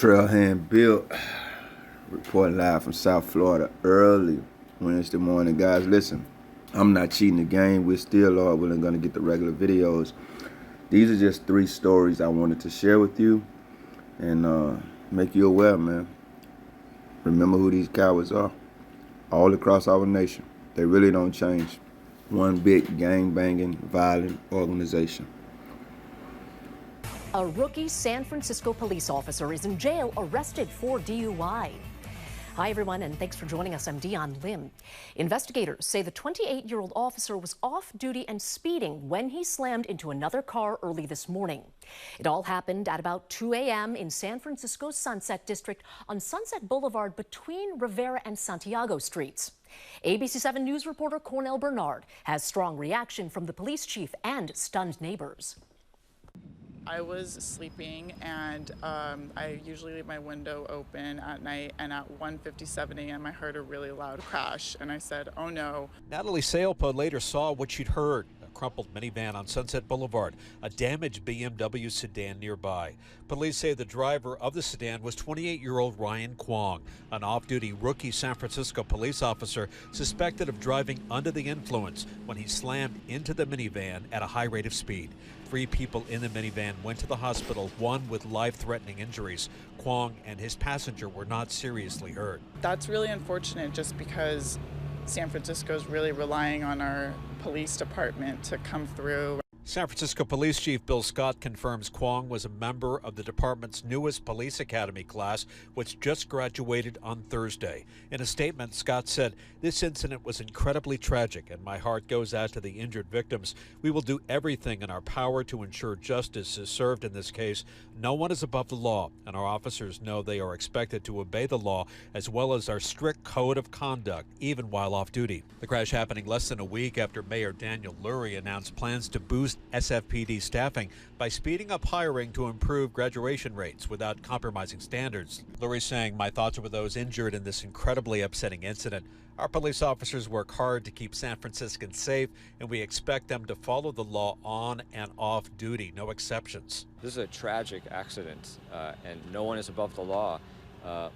Trailhand Bill, reporting live from South Florida early Wednesday morning. Guys, listen, I'm not cheating the game. We still are. We're going to get the regular videos. These are just 3 stories I wanted to share with you and make you aware, man. Remember who these cowards are. All across our nation. They really don't change. One big gang-banging, violent organization. A rookie San Francisco police officer is in jail arrested for DUI. Hi, everyone, and thanks for joining us. I'm Dion Lim. Investigators say the 28-year-old officer was off duty and speeding when he slammed into another car early this morning. It all happened at about 2 a.m. in San Francisco's Sunset District on Sunset Boulevard between Rivera and Santiago Streets. ABC 7 News reporter Cornell Bernard has strong reaction from the police chief and stunned neighbors. I was sleeping, and I usually leave my window open at night, and at 1:57 a.m. I heard a really loud crash, and I said, oh no. Natalie Salepa later saw what she'd heard. A crumpled minivan on Sunset Boulevard, a damaged BMW sedan nearby. Police say the driver of the sedan was 28-year-old Ryan Kwong, an off-duty rookie San Francisco police officer suspected of driving under the influence when he slammed into the minivan at a high rate of speed. 3 people in the minivan went to the hospital, one with life-threatening injuries. Kwong and his passenger were not seriously hurt. That's really unfortunate, just because San Francisco is really relying on our police department to come through. San Francisco Police Chief Bill Scott confirms Kwong was a member of the department's newest police academy class, which just graduated on Thursday. In a statement, Scott said, "This incident was incredibly tragic, and my heart goes out to the injured victims. We will do everything in our power to ensure justice is served in this case. No one is above the law, and our officers know they are expected to obey the law, as well as our strict code of conduct, even while off duty." The crash happening less than a week after Mayor Daniel Lurie announced plans to boost SFPD staffing by speeding up hiring to improve graduation rates without compromising standards. Lurie saying, "My thoughts are with those injured in this incredibly upsetting incident. Our police officers work hard to keep San Franciscans safe, and we expect them to follow the law on and off duty, no exceptions." This is a tragic accident, and no one is above the law.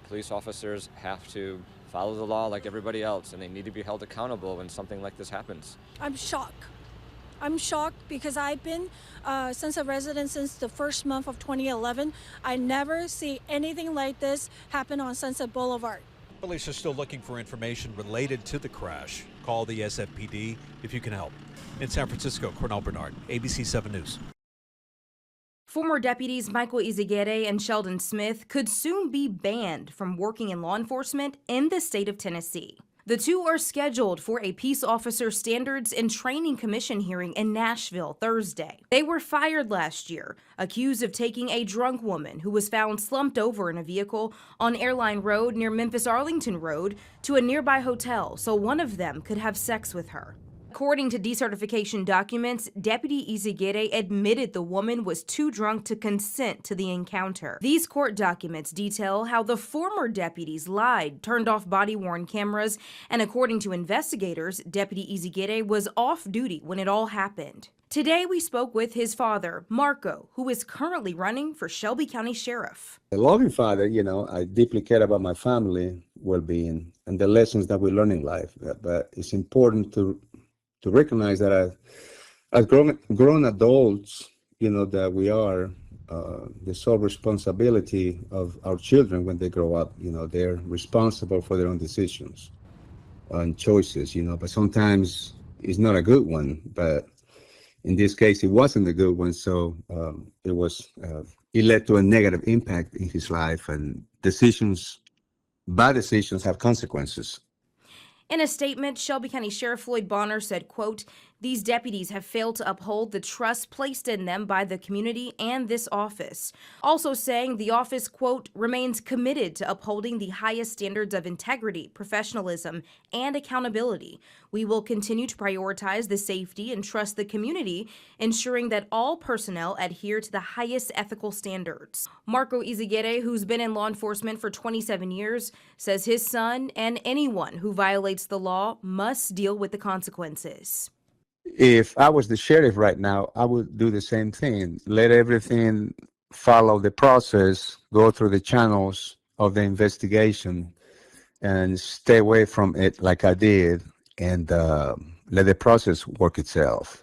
Police officers have to follow the law like everybody else, and they need to be held accountable when something like this happens. I'm shocked because I've been since a resident since the first month of 2011. I never see anything like this happen on Sunset Boulevard. Police are still looking for information related to the crash. Call the SFPD if you can help. In San Francisco, Cornell Bernard, ABC 7 News. Former deputies Michael Izagirre and Sheldon Smith could soon be banned from working in law enforcement in the state of Tennessee. The 2 are scheduled for a Peace Officer Standards and Training Commission hearing in Nashville Thursday. They were fired last year, accused of taking a drunk woman who was found slumped over in a vehicle on Airline Road near Memphis-Arlington Road to a nearby hotel so one of them could have sex with her. According to decertification documents, Deputy Izagirre admitted the woman was too drunk to consent to the encounter. These court documents detail how the former deputies lied, turned off body-worn cameras, and according to investigators, Deputy Izagirre was off duty when it all happened. Today, we spoke with his father, Marco, who is currently running for Shelby County Sheriff. A loving father, I deeply care about my family well-being and the lessons that we learn in life. But it's important to recognize that as grown adults, that we are the sole responsibility of our children when they grow up. They're responsible for their own decisions and choices, but sometimes it's not a good one. But in this case, it wasn't a good one. So it led to a negative impact in his life, and bad decisions have consequences. In a statement, Shelby County Sheriff Floyd Bonner said, quote, "These deputies have failed to uphold the trust placed in them by the community and this office." Also saying the office, quote, "remains committed to upholding the highest standards of integrity, professionalism, and accountability. We will continue to prioritize the safety and trust the community, ensuring that all personnel adhere to the highest ethical standards." Marco Izagirre, who's been in law enforcement for 27 years, says his son and anyone who violates the law must deal with the consequences. If I was the sheriff right now, I would do the same thing. Let everything follow the process, go through the channels of the investigation, and stay away from it like I did, and let the process work itself.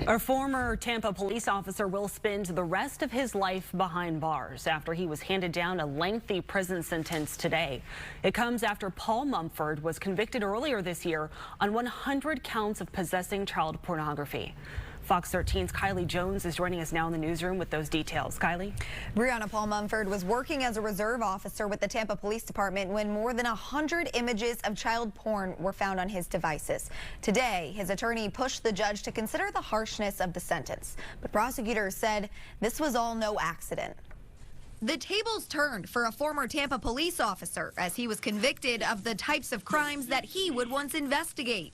A former Tampa police officer will spend the rest of his life behind bars after he was handed down a lengthy prison sentence today. It comes after Paul Mumford was convicted earlier this year on 100 counts of possessing child pornography. Fox 13's Kylie Jones is joining us now in the newsroom with those details. Kylie? Brianna, Paul Mumford was working as a reserve officer with the Tampa Police Department when more than 100 images of child porn were found on his devices. Today, his attorney pushed the judge to consider the harshness of the sentence, but prosecutors said this was all no accident. The tables turned for a former Tampa police officer as he was convicted of the types of crimes that he would once investigate.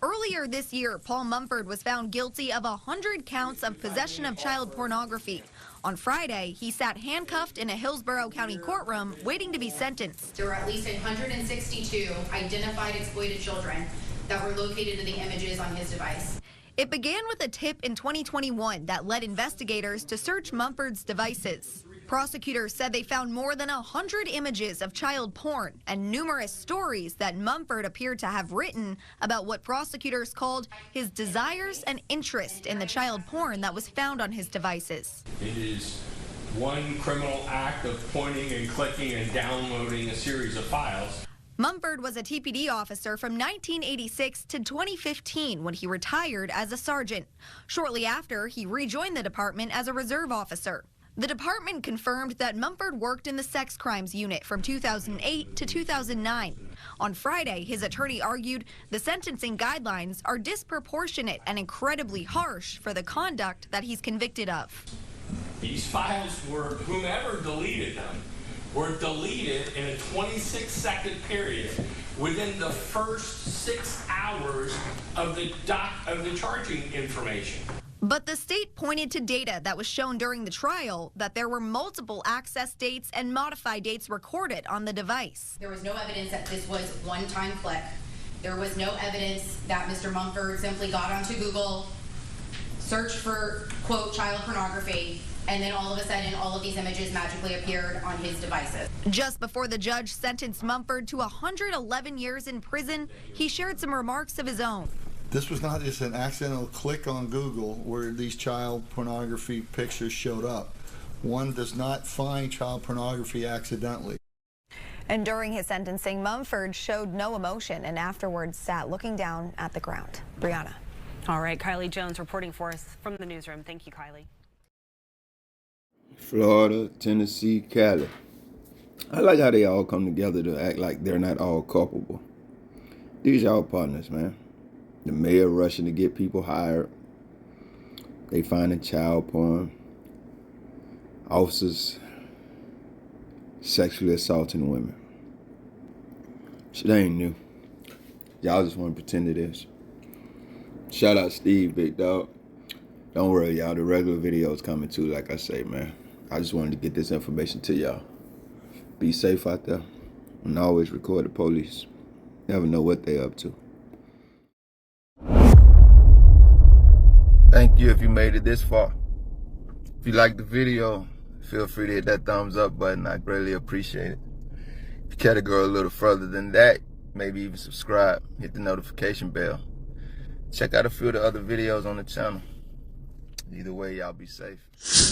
Earlier this year, Paul Mumford was found guilty of 100 counts of possession of child pornography. On Friday, he sat handcuffed in a Hillsborough County courtroom waiting to be sentenced. There were at least 162 identified exploited children that were located in the images on his device. It began with a tip in 2021 that led investigators to search Mumford's devices. Prosecutors said they found more than 100 images of child porn and numerous stories that Mumford appeared to have written about what prosecutors called his desires and interest in the child porn that was found on his devices. It is one criminal act of pointing and clicking and downloading a series of files. Mumford was a TPD officer from 1986 to 2015 when he retired as a sergeant. Shortly after, he rejoined the department as a reserve officer. The department confirmed that Mumford worked in the sex crimes unit from 2008 to 2009. On Friday, his attorney argued the sentencing guidelines are disproportionate and incredibly harsh for the conduct that he's convicted of. These files were, whomever deleted them, were deleted in a 26-second period within the first 6 hours of the charging information. But the state pointed to data that was shown during the trial that there were multiple access dates and modified dates recorded on the device. There was no evidence that this was one-time click. There was no evidence that Mr. Mumford simply got onto Google, searched for, quote, child pornography, and then all of a sudden all of these images magically appeared on his devices. Just before the judge sentenced Mumford to 111 years in prison, he shared some remarks of his own. This was not just an accidental click on Google where these child pornography pictures showed up. One does not find child pornography accidentally. And during his sentencing, Mumford showed no emotion and afterwards sat looking down at the ground. Brianna. All right, Kylie Jones reporting for us from the newsroom. Thank you, Kylie. Florida, Tennessee, Cali. I like how they all come together to act like they're not all culpable. These y'all partners, man. The mayor rushing to get people hired. They finding child porn. Officers sexually assaulting women. Shit ain't new. Y'all just want to pretend it is. Shout out Steve, big dog. Don't worry, y'all. The regular video's coming too, like I say, man. I just wanted to get this information to y'all. Be safe out there. And always record the police. Never know what they up to. Thank you if you made it this far. If you liked the video, feel free to hit that thumbs up button. I greatly appreciate it. If you care to go a little further than that, maybe even subscribe, hit the notification bell. Check out a few of the other videos on the channel. Either way, y'all be safe.